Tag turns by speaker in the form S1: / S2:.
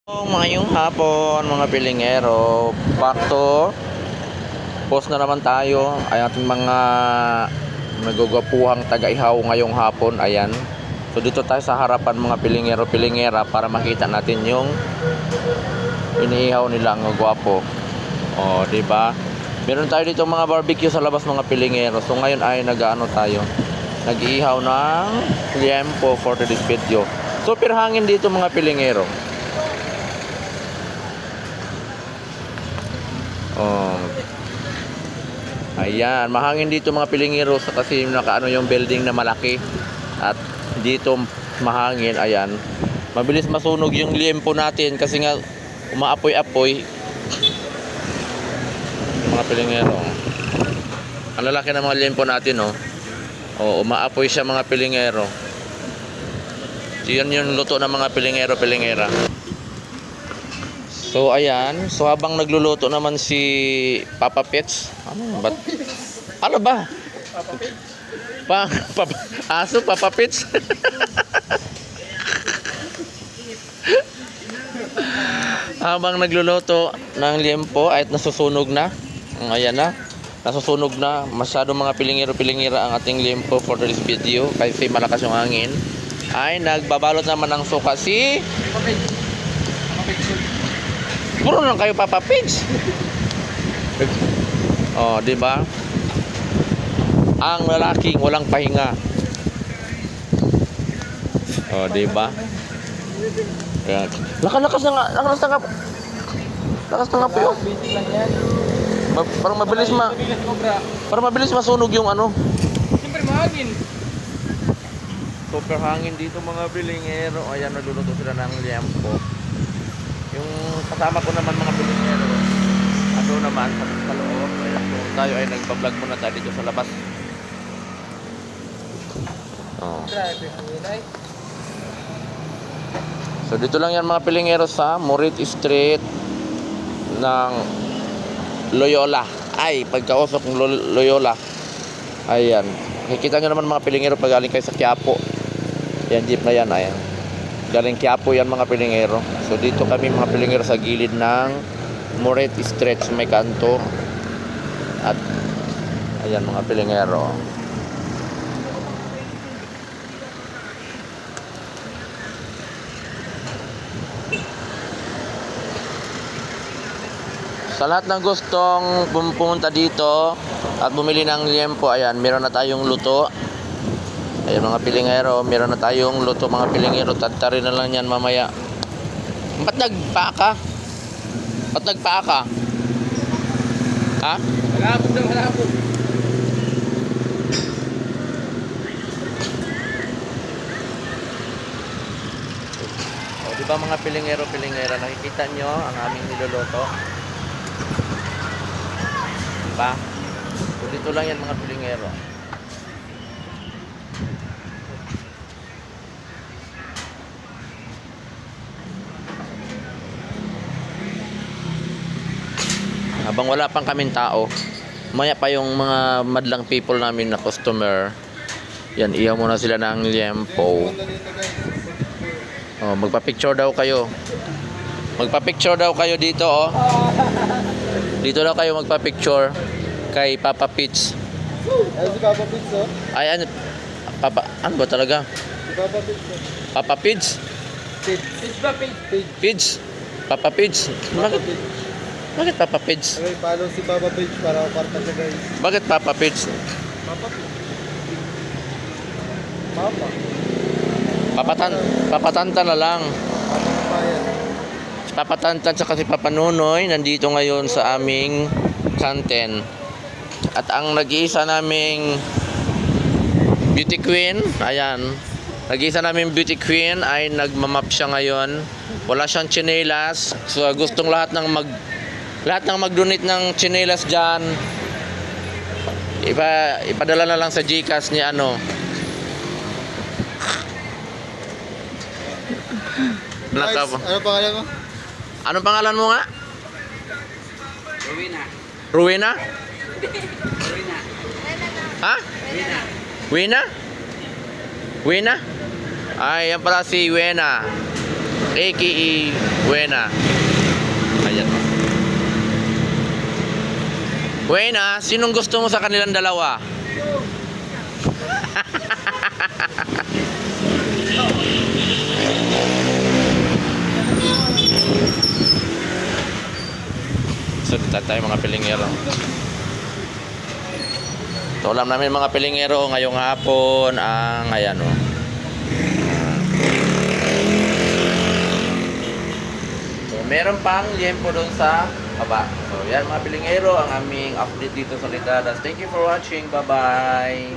S1: Ngayong hapon mga pilingero, back to post na naman tayo ay ating mga nagugwapuhang taga-ihaw ngayong hapon. Ayan, so dito tayo sa harapan mga pilingero pilingera para makita natin yung iniihaw nilang gwapo. O diba, meron tayo dito mga barbecue sa labas mga pilingero. So ngayon ay nag-ano tayo, nag-iihaw ng liempo for today's video. Super hangin dito mga pilingero. Oh. Ayan, mahangin dito mga pilingero kasi nakaano yung building na malaki. At dito mahangin, ayan. Mabilis masunog yung liempo natin kasi nga umaapoy-apoy. Mga pilingero. Ang lalaki ng mga liempo natin, oh. Oh, umaapoy siya mga pilingero. Yan yung luto ng mga pilingero pilingera. So ayan, so habang nagluluto naman si Papa Pets, ano ba? Aso Papa Pets. Habang nagluluto ng liempo ay nasusunog na. Ayan na. Nasusunog na. Masyado mga pilingero-pilingira ang ating liempo for this video kasi malakas yung hangin. Ay nagbabalot naman ng suka si puro lang kayo Papa Pigs. Oh, di ba? Ang lalaking walang pahinga. Oh, di ba? Ayan. Lakas na nga, lakas na nga. Lakas na nga po yun. Parang mabilis masunog yung ano.
S2: Siyempre mahangin.
S1: Super hangin dito mga pilingero. Ayan, nagluluto sila ng liempo. Yung kasama ko naman mga pilingero, ano naman sa loob. Ayan, so tayo ay nagpa-vlog muna tayo dito sa labas. Oh. So dito lang yan mga pilingero sa Morit Street ng Loyola. Ay, pagkausap ng Loyola. Ayan. Nakikita nyo naman mga pilingero pag galing kayo sa Quiapo. Yan, jeep na yan. Ayan. Galing Quiapo yan mga pilingero. So dito kami mga pilingero sa gilid ng Moret Street sa may kanto. At ayan mga pilingero. Sa lahat ng gustong pumunta dito at bumili ng liempo, ayan, meron na tayong luto. Ayan mga pilingero, meron na tayong luto mga pilingero. Tatarin na lang yan mamaya. Ba't nagpaa ka? Ba't nagpaa ka? Ha?
S2: Malapot na malapot.
S1: O, diba mga pilingero pilingera, nakikita nyo ang aming niluluto? Diba? So dito lang yan mga pilingero. Habang wala pang kaming tao, maya pa yung mga madlang people namin na customer. Yan, iyaw muna sila ng liempo. Oh, magpa-picture daw kayo. Magpa-picture daw kayo dito, oh. Dito daw kayo magpa-picture kay Papa Pits.
S2: Ay, si Papa Pits, oh.
S1: Ay, ano? Ano ba talaga?
S2: Si Papa Pits, oh.
S1: Papa Pits?
S2: Pits ba, Pits?
S1: Pits? Papa Pits?
S2: Papa Pits.
S1: Bakit Papa Pits?
S2: Okay, follow si Papa Pits para kaparta siya, guys.
S1: Bakit Papa Pits?
S2: Papa Pits. Papa.
S1: Papatanta na lang.
S2: Papa Bayan.
S1: Papatantan sa kasi Papa Nunoy nandito ngayon sa aming kanten. At ang nag-iisa naming beauty queen, ayan. Nag-iisa naming beauty queen ay nagmamap siya ngayon. Wala siyang tsinelas. So gustong lahat ng mag-donate ng tsinelas diyan. Ipadala na lang sa GCash ni ano.
S2: Guys, ano pangalan mo?
S1: Anong pangalan mo nga?
S2: Rowena.
S1: Rowena?
S2: Rowena.
S1: Ha?
S2: Rowena.
S1: Wena? Wena? Ay, yan pala si Wena. aka Buena. Ayan. Buena, sinong gusto mo sa kanilang dalawa? So, dito tayo mga pilingero. Ito alam namin mga pilingero ngayong hapon ang ayan o. So, meron pang liempo doon sa baba. So, yan mga pilingero ang aming update dito sa Litadas. Thank you for watching. Bye-bye.